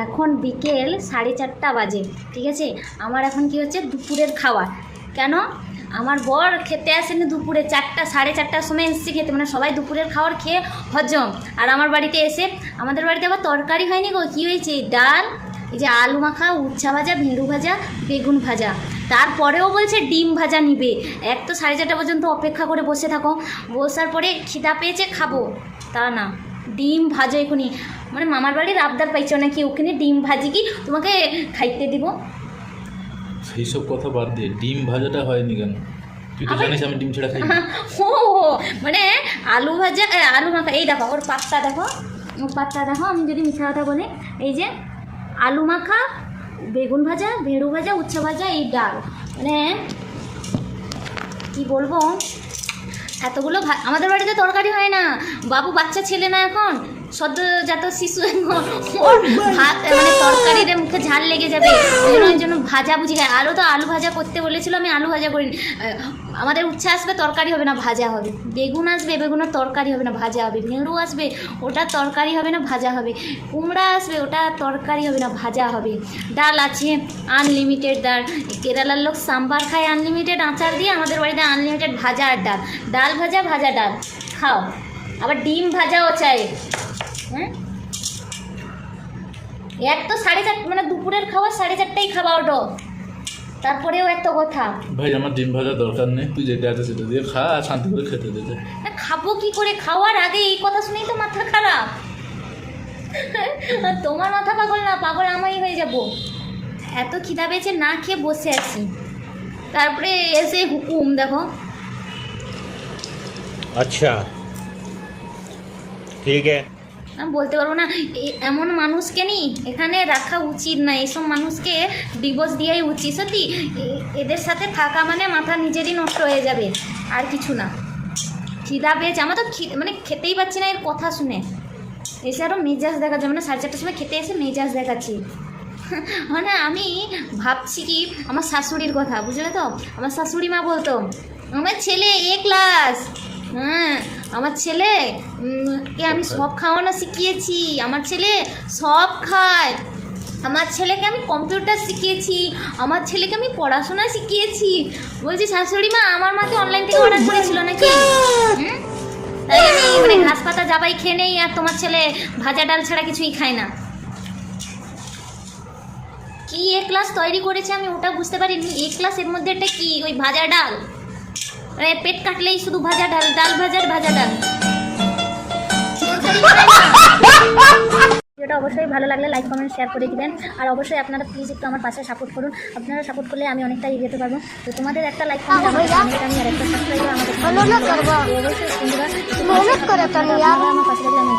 এখন বিকেল 4:30 বাজে, ঠিক আছে। আমার এখন কি হচ্ছে, দুপুরের খাওয়া। কেন আমার বর খেতে আসেনি দুপুরে, 4:30-4:30টার সময় এসেছে খেতে, মানে সবাই দুপুরের খাবার খেয়ে হজম। আর আমার বাড়িতে এসে, আমাদের বাড়িতে আবার তরকারি হয়নি গো, কী হয়েছে, ডাল, এই যে আলু মাখা, উচ্ছা ভাজা, ভেন্ডু ভাজা, বেগুন ভাজা, তারপরেও বলছে ডিম ভাজা নিবে। এক তো 4:30 পর্যন্ত অপেক্ষা করে বসে থাকো, বসার পরে খিদা পেয়েছে খাবো, তা না, ডিম ভাজা এখনই, মানে মামার বাড়ির আবদার পাইছো নাকি, ওখানে ডিম ভাজি কি তোমাকে খাইতে দিব? সেই সব কথা বাদ দিয়ে ডিম ভাজাটা হয়নি কেন? তুই তো জানিস আমি ডিম ছাড়া খাই না। ও মানে আলু ভাজা, আলু মাখা, এই দেখো ওর পাত্তা দেখো, ওর পাত্তা দেখো, আমি যদি মিথ্যা কথা বলি, এই যে আলু মাখা, বেগুন ভাজা, ভেড়ু ভাজা, উচ্ছা ভাজা, এই ডাল, মানে কি বলবো, এতগুলো আমাদের বাড়িতে তরকারি হয় না, বাবু বাচ্চা ছেলে না এখন, সদ্যজাত শিশু, ওর ভাত মানে তরকারিতে মুখে ঝাল লেগে যাবে, ওই জন্য ভাজা বুঝি খায়। আলু ভাজা করতে বলেছিল, আমি আলু ভাজা করিনি। আমাদের উচ্ছে আসবে, তরকারি হবে না, ভাজা হবে। বেগুন আসবে, বেগুনের তরকারি হবে না, ভাজা হবে। ভেড়ু আসবে, ওটা তরকারি হবে না, ভাজা হবে। কুমড়া আসবে, ওটা তরকারি হবে না, ভাজা হবে। ডাল আছে আনলিমিটেড ডাল, কেরালার লোক সাম্বার খায় আনলিমিটেড আচার দিয়ে, আমাদের বাড়িতে আনলিমিটেড ভাজা আর ডাল, ডাল ভাজা, ভাজা ডাল খাও, আবার ডিম ভাজাও চাই। হ্যাঁ, এক তো 4:30, মানে দুপুরের খাওয়া 4:30টাই খাওয়া, ওটো তারপরেও এত কথা। ভাই আমার ডিম ভাজা দরকার নেই, তুই যেটা আছে সেটা দিয়ে খা, আর শান্তি করে খেতে দে। না খাবো কি করে, খাওয়ার আগে এই কথা শুনেই তো মাথা খারাপ। তোমার মাথা পাগল না, পাগল আমারই হয়ে যাব। এত খিদা পেয়েছে, না খেয়ে বসে আছি, তারপরে এসে হুকুম দেখো। আচ্ছা ঠিক আছে, আমি বলতে পারবো না, এমন মানুষকে নি এখানে রাখা উচিত না, এইসব মানুষকে ডিভোর্স দেওয়াই উচিত। সত্যি এদের সাথে থাকা মানে মাথা নিজেরই নষ্ট হয়ে যাবে, আর কিছু না। খিদা পেয়েছে আমার তো, মানে খেতেই পাচ্ছি না এর কথা শুনে। এসে আরও মেজাজ দেখাচ্ছে, মানে 4:30টার সময় খেতে এসে মেজাজ দেখাচ্ছি। মানে আমি ভাবছি কি, আমার শাশুড়ির কথা, বুঝলে তো, আমার শাশুড়ি মা বলতো, আমার ছেলে এ ক্লাস, হ্যাঁ আমার ছেলে কে আমি সব খাওয়ানো শিখিয়েছি, আমার ছেলে সব খায়, আমার ছেলেকে আমি কম্পিউটার শিখিয়েছি, আমার ছেলেকে আমি পড়াশোনা শিখিয়েছি। বলছি শাশুড়ি মা, আমার মাকে অনলাইন থেকে অর্ডার করেছিল নাকি? তাই আমি মানে ঘাস পাতা যাবাই খেয়ে নেই, আর তোমার ছেলে ভাজা ডাল ছাড়া কিছুই খায় না। কি এ ক্লাস তৈরি করেছে আমি ওটা বুঝতে পারিনি। এ ক্লাসের মধ্যে একটা কি, ওই ভাজা ডাল, মানে পেট কাটলেই শুধু ভাজা ডাল, ডাল ভাজার ভাজা ডাল। ভিডিওটা অবশ্যই ভালো লাগলে লাইক কমেন্ট শেয়ার করে দিবেন, আর অবশ্যই আপনারা প্লিজ একটু আমার পাশে সাপোর্ট করুন। আপনারা সাপোর্ট করলে আমি অনেকটা এগিয়ে পারবো। তো তোমাদের একটা লাইক কমেন্ট আমি আর একটা সাবস্ক্রাইব আমাদের অবশ্যই বন্ধুরা আমার পাশে থাকলে আমি